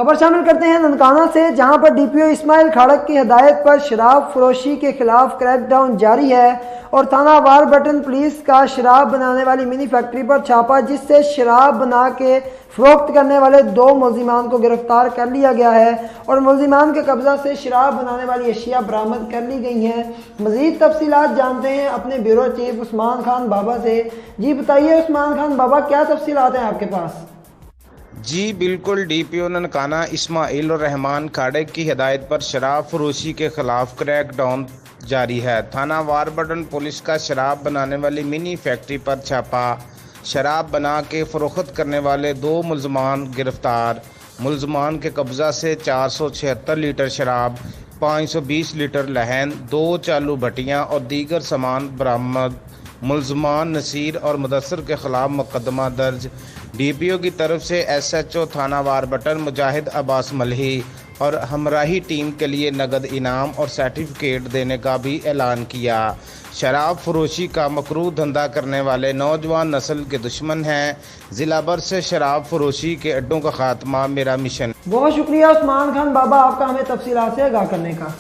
खबर शामिल करते हैं ननकाना से, जहां पर डीपीओ इस्माइल खड़क की हिदायत पर शराब फरोशी के खिलाफ क्रैकडाउन जारी है और थाना वारबटन पुलिस का शराब बनाने वाली मिनी फैक्ट्री पर छापा, जिससे शराब बना के फरोख्त करने वाले 2 मुलजिमान को गिरफ्तार कर लिया गया है और मुलजिमान के कब्जा से शराब बनाने वाली अशिया बरामद कर ली गई हैं। मजीद तफसीलात जानते हैं अपने ब्यूरो चीफ उस्मान खान बाबा से। जी बताइए उस्मान खान बाबा, क्या तफसीलात हैं आपके पास? जी बिल्कुल, डीपीओ ननकाना इस्माइल रहमान खाड़े की हिदायत पर शराब फरोशी के खिलाफ क्रैकडाउन जारी है। थाना वारबटन पुलिस का शराब बनाने वाली मिनी फैक्ट्री पर छापा, शराब बना के फरोख्त करने वाले 2 मुलजमान गिरफ्तार। मुलजमान के कब्जा से 476 लीटर शराब, 520 लीटर लहन, 2 चालू भट्टियाँ और दीगर सामान बरामद। मुलजमान नसीर और मुदस्सर के खिलाफ मुकदमा दर्ज। डीपीओ की तरफ से एसएचओ थाना वारबटन मुजाहिद अब्बास मलही और हमराही टीम के लिए नगद इनाम और सर्टिफिकेट देने का भी ऐलान किया। शराब फरोशी का मकरूह धंधा करने वाले नौजवान नस्ल के दुश्मन हैं। जिला भर से शराब फरोशी के अड्डों का खात्मा मेरा मिशन। बहुत शुक्रिया उस्मान खान बाबा आपका हमें तफसीलात से आगाह करने का।